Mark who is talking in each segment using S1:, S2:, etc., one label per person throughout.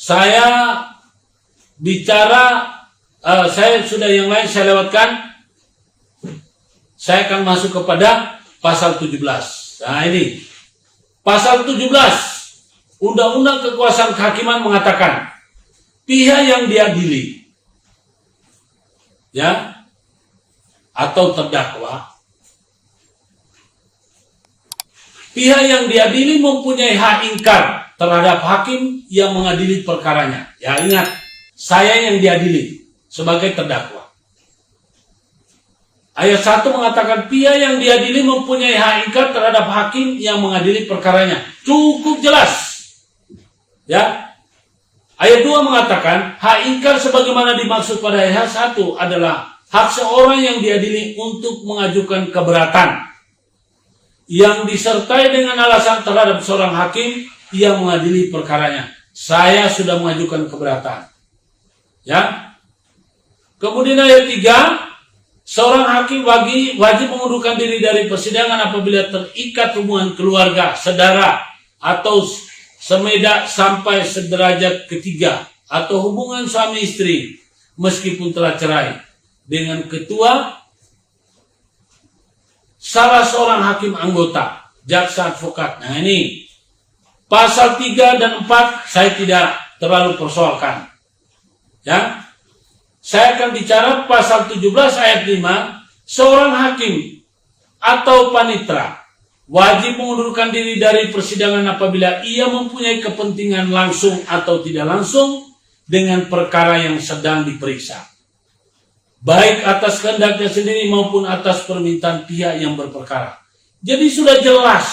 S1: saya bicara, saya sudah yang lain saya lewatkan. Saya akan masuk kepada pasal 17. Nah ini, pasal 17 Undang-Undang Kekuasaan Kehakiman mengatakan pihak yang diadili, ya, atau terdakwa, pihak yang diadili mempunyai hak ingkar terhadap hakim yang mengadili perkaranya. Ya ingat, saya yang diadili sebagai terdakwa. Ayat 1 mengatakan pihak yang diadili mempunyai hak ingkar terhadap hakim yang mengadili perkaranya. Cukup jelas. Ya. Ayat 2 mengatakan hak ingkar sebagaimana dimaksud pada ayat 1 adalah hak seorang yang diadili untuk mengajukan keberatan yang disertai dengan alasan terhadap seorang hakim yang mengadili perkaranya. Saya sudah mengajukan keberatan. Ya. Kemudian ayat 3, seorang hakim wajib mengundurkan diri dari persidangan apabila terikat hubungan keluarga, saudara, atau semeda sampai sederajat ketiga, atau hubungan suami istri meskipun telah cerai dengan ketua, salah seorang hakim anggota, jaksa, advokat. Nah ini pasal 3 dan 4 saya tidak terlalu persoalkan. Ya. Saya akan bicara pasal 17 ayat 5, seorang hakim atau panitera wajib mengundurkan diri dari persidangan apabila ia mempunyai kepentingan langsung atau tidak langsung dengan perkara yang sedang diperiksa, baik atas kehendaknya sendiri maupun atas permintaan pihak yang berperkara. Jadi sudah jelas,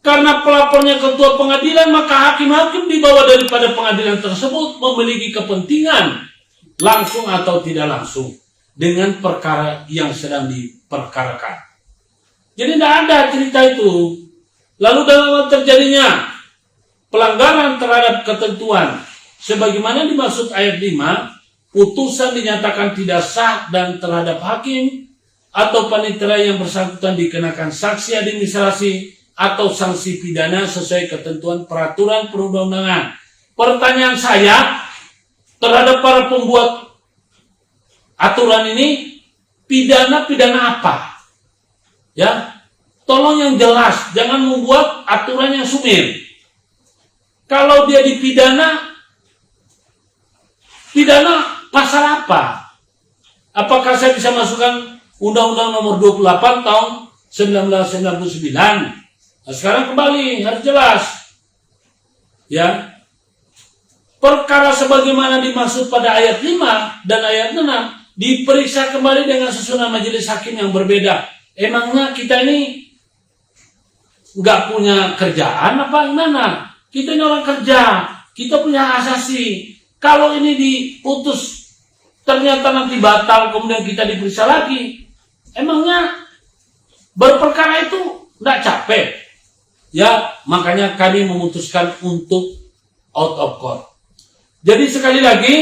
S1: karena pelapornya ketua pengadilan, maka hakim-hakim di bawah daripada pengadilan tersebut memiliki kepentingan langsung atau tidak langsung dengan perkara yang sedang diperkarakan. Jadi tidak ada cerita itu. Lalu dalam terjadinya pelanggaran terhadap ketentuan sebagaimana dimaksud ayat 5, putusan dinyatakan tidak sah dan terhadap hakim atau panitera yang bersangkutan dikenakan sanksi administrasi atau sanksi pidana sesuai ketentuan peraturan perundang-undangan. Pertanyaan saya terhadap para pembuat aturan ini, pidana apa? Ya, tolong yang jelas, jangan membuat aturan yang sumir. Kalau dia dipidana, pidana pasal apa? Apakah saya bisa masukkan Undang-Undang Nomor 28 tahun 1999? Nah, sekarang kembali harus jelas. Ya. Perkara sebagaimana dimaksud pada ayat 5 dan ayat 6 diperiksa kembali dengan susunan majelis hakim yang berbeda. Emangnya kita ini nggak punya kerjaan apa gimana? Kita ini orang kerja, kita punya asasi. Kalau ini diputus ternyata nanti batal, kemudian kita diperiksa lagi, emangnya berperkara itu nggak capek? Ya, makanya kami memutuskan untuk out of court. Jadi sekali lagi,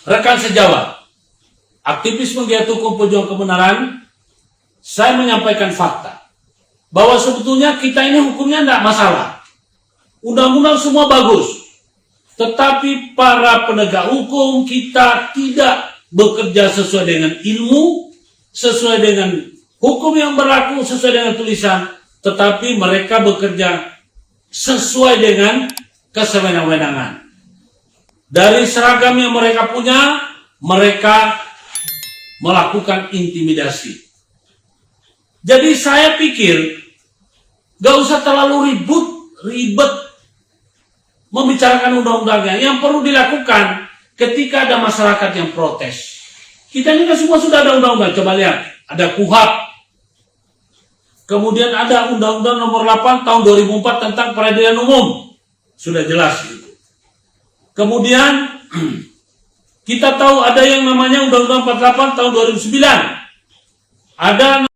S1: rekan sejawat, aktivis penggiat hukum pejuang kebenaran, saya menyampaikan fakta bahwa sebetulnya kita ini hukumnya tidak masalah. Undang-undang semua bagus. Tetapi para penegak hukum kita tidak bekerja sesuai dengan ilmu, sesuai dengan hukum yang berlaku, sesuai dengan tulisan, tetapi mereka bekerja sesuai dengan kesewenang-wenangan. Dari seragam yang mereka punya, mereka melakukan intimidasi. Jadi saya pikir gak usah terlalu ribet membicarakan undang-undangnya. Yang perlu dilakukan ketika ada masyarakat yang protes. Kita ini kan semua sudah ada undang-undang. Coba lihat, ada KUHP. Kemudian ada Undang-Undang Nomor 8 tahun 2004 tentang peradilan umum. Sudah jelas gitu. Kemudian kita tahu ada yang namanya Undang-Undang 48 tahun 2009. Ada